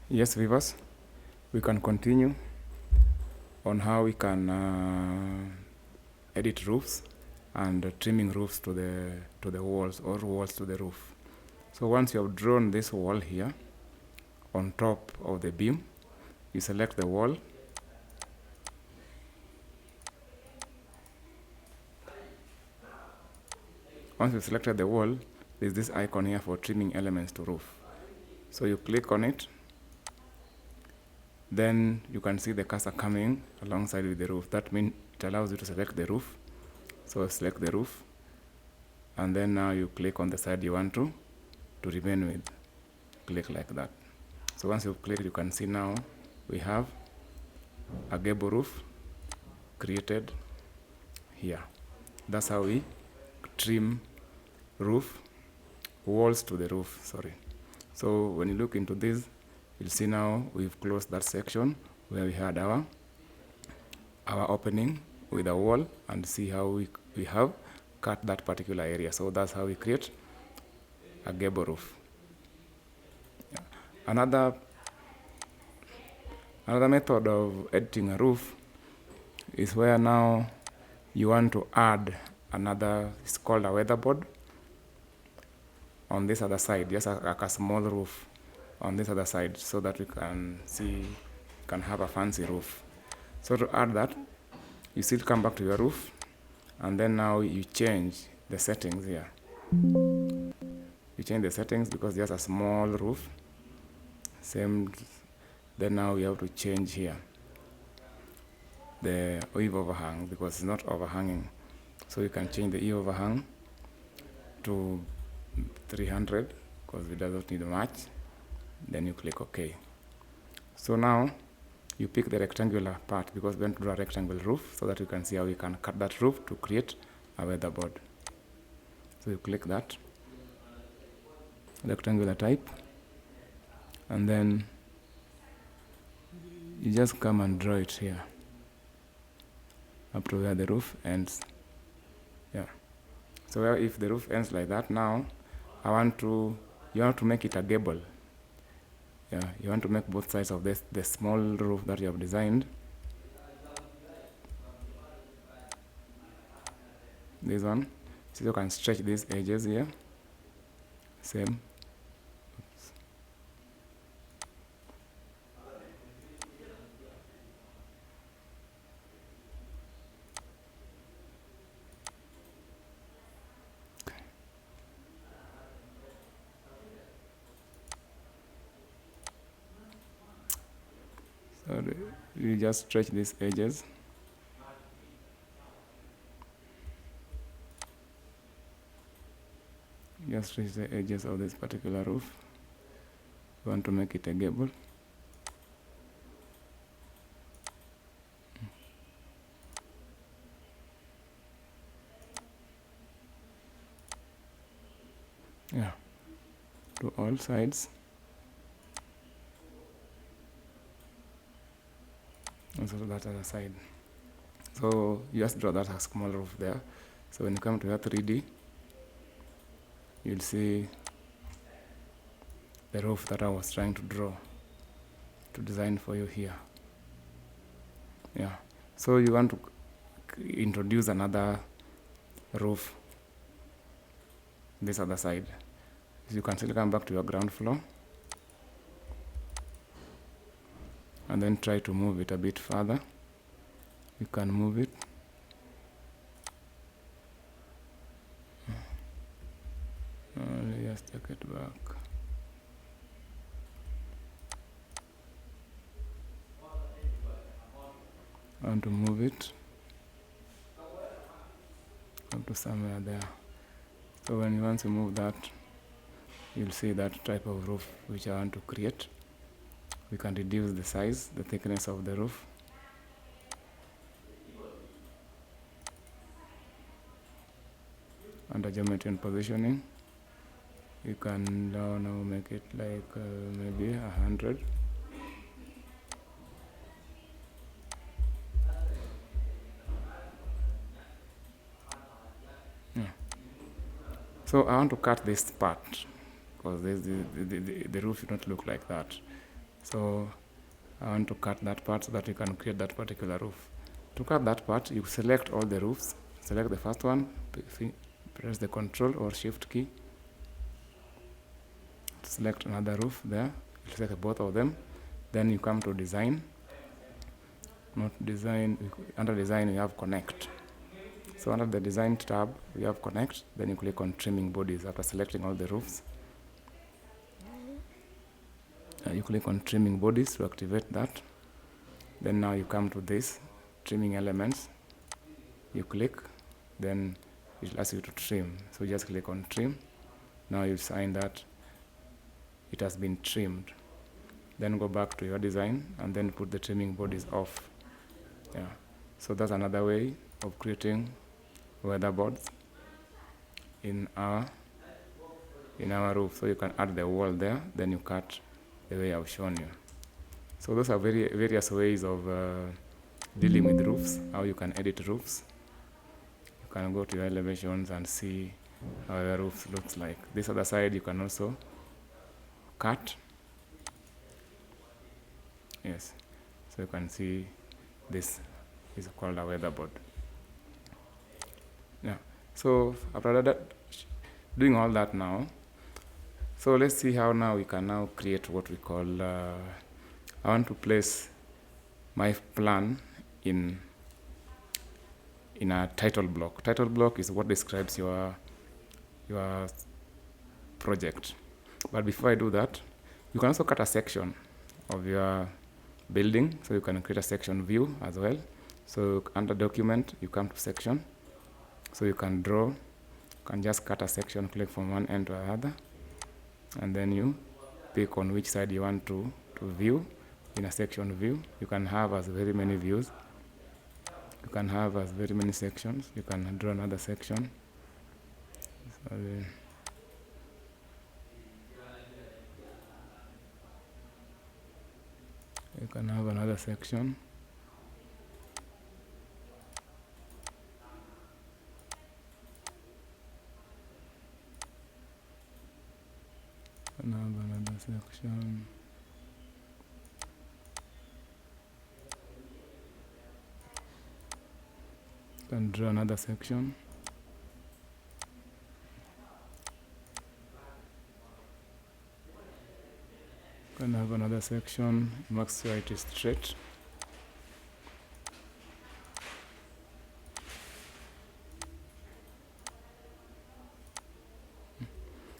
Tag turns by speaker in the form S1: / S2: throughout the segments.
S1: Yes, viewers, we can continue on how we can edit roofs and trimming roofs to the walls or walls to the roof. So once you have drawn this wall here on top of the beam, you select the wall. Once you've selected the wall, there's this icon here for trimming elements to roof. So you click on it, then you can see the cursor coming alongside with the roof. That means it allows you to select the roof. So select the roof, and then now you click on the side you want to remain with. Click like that. So once you've clicked, you can see now we have a gable roof created here. That's how we trim walls to the roof, sorry. So when you look into this, you'll see now we've closed that section where we had our opening with a wall, and see how we have cut that particular area. So that's how we create a gable roof. Yeah. Another method of editing a roof is where now you want to add another, it's called a weatherboard, on this other side, just like a small roof on this other side, so that we can have a fancy roof. So to add that, you still come back to your roof, and then now you change the settings here. You change the settings because there's a small roof. Same. Then now you have to change here the eave overhang because it's not overhanging. So you can change the eave overhang to 300 because it doesn't need much. Then you click OK. So now you pick the rectangular part because we want to draw a rectangle roof, so that you can see how we can cut that roof to create a weatherboard. So you click that rectangular type, and then you just come and draw it here up to where the roof ends. Yeah. So if the roof ends like that, now you want to make it a gable. Yeah, you want to make both sides of the small roof that you have designed. This one, so you can stretch these edges here. Same. So you just stretch these edges. Just stretch the edges of this particular roof. You want to make it a gable. Yeah, to all sides. Also that other side. So you just draw that as small roof there. So when you come to your 3D, you'll see the roof that I was trying to design for you here. Yeah. So you want to introduce another roof this other side. So you can still come back to your ground floor and then try to move it a bit further. You can move it. Just take it back. I want to move it up to somewhere there. So when you want to move that, you'll see that type of roof which I want to create. We can reduce the size, the thickness of the roof. Under geometry and positioning, you can now make it like maybe 100. Yeah. So I want to cut this part because the roof should not look like that. So I want to cut that part so that we can create that particular roof. To cut that part, you select all the roofs. Select the first one, press the Control or Shift key. Select another roof there. You select both of them. Then you come to Design. Not Design. Under Design, you have Connect. So under the Design tab, you have Connect. Then you click on Trimming Bodies after selecting all the roofs. You click on Trimming Bodies to activate that. Then now you come to this, Trimming Elements. You click, then it will ask you to trim. So just click on Trim. Now you sign that it has been trimmed. Then go back to your design and then put the trimming bodies off. Yeah. So that's another way of creating weatherboards in our roof. So you can add the wall there, then you cut the way I've shown you. So those are various ways of dealing with roofs, how you can edit roofs. You can go to your elevations and see how the roof looks like. This other side you can also cut. Yes, so you can see this is called a weatherboard. Yeah, so after that, doing all that now, so let's see how now we can now create what we call, I want to place my plan in a title block. Title block is what describes your project. But before I do that, you can also cut a section of your building, so you can create a section view as well. So under Document, you come to Section. So you can draw, you can just cut a section, click from one end to another, and then you pick on which side you want to view in a section view. You can have as very many views. You can have as very many sections. You can draw another section. So you can have another section. And have another section. You can draw another section. You can have another section. Make sure it is straight.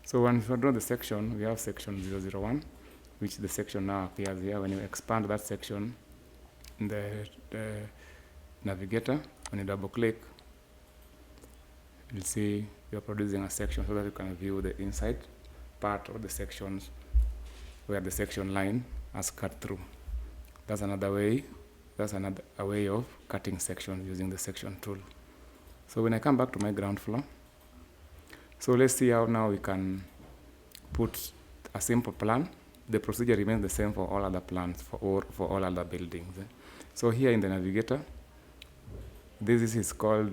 S1: So when you draw the section, we have section 001, which the section now appears here. When you expand that section in the navigator, when you double click, you'll see you're producing a section so that you can view the inside part of the sections where the section line has cut through. That's another way. That's a way of cutting sections using the section tool. So when I come back to my ground floor, so let's see how now we can put a simple plan. The procedure remains the same for all other plans, for all other buildings. So here in the navigator, this is called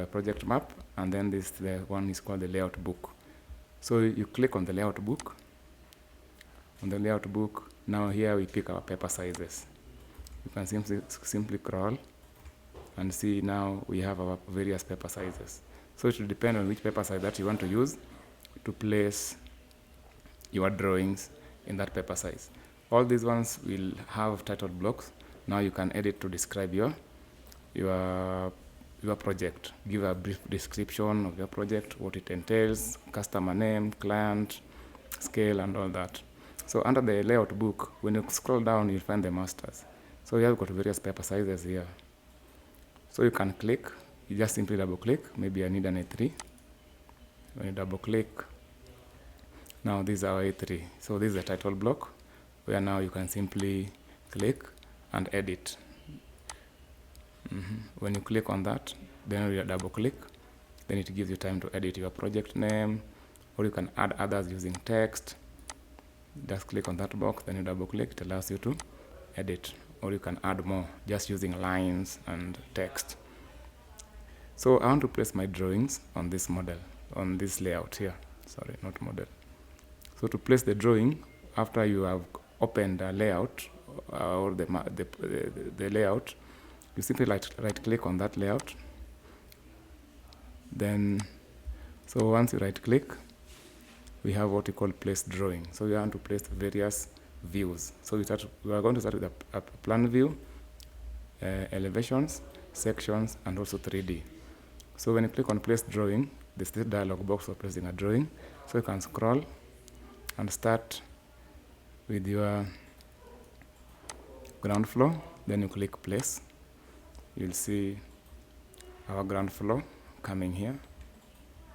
S1: project map, and then the one is called the layout book. So you click on the layout book. On the layout book, now here we pick our paper sizes. You can simply scroll and see now we have our various paper sizes. So it will depend on which paper size that you want to use to place your drawings in that paper size. All these ones will have title blocks. Now you can edit to describe your project. Give a brief description of your project, what it entails, customer name, client, scale, and all that. So under the layout book, when you scroll down, you'll find the masters. So you have got various paper sizes here. So you can click. You just simply double click. Maybe I need an A3. When you double click, now this is our A3. So this is the title block where now you can simply click and edit. When you click on that, then you double click, then it gives you time to edit your project name, or you can add others using text. Just click on that box, then you double click, it allows you to edit, or you can add more just using lines and text. So I want to place my drawings on this model, on this layout here. Sorry, not model. So to place the drawing, after you have opened a layout or the layout, you simply right click on that layout. Then, so once you right click, we have what we call place drawing. So we want to place various views. So we are going to start with a plan view, elevations, sections, and also 3D. So when you click on place drawing, there's this dialog box for placing a drawing. So you can scroll and start with your ground floor. Then you click place. You'll see our ground floor coming here.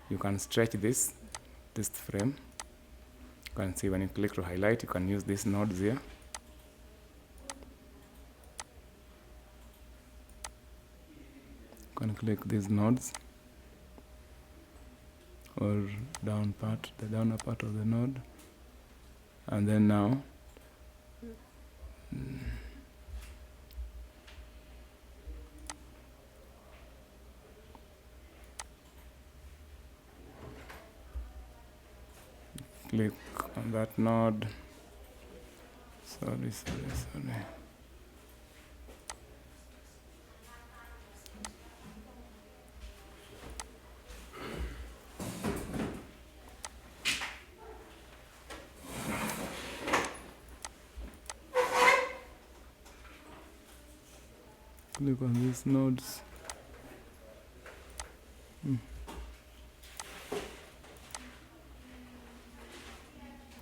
S1: You can stretch this frame. You can see when you click to highlight, you can use these nodes here. You can click these nodes or the downer part of the node, and then now click on that node. Sorry. Click on these nodes.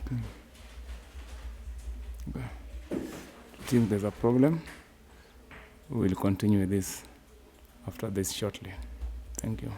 S1: Okay. I think there's a problem. We will continue with this after this shortly. Thank you.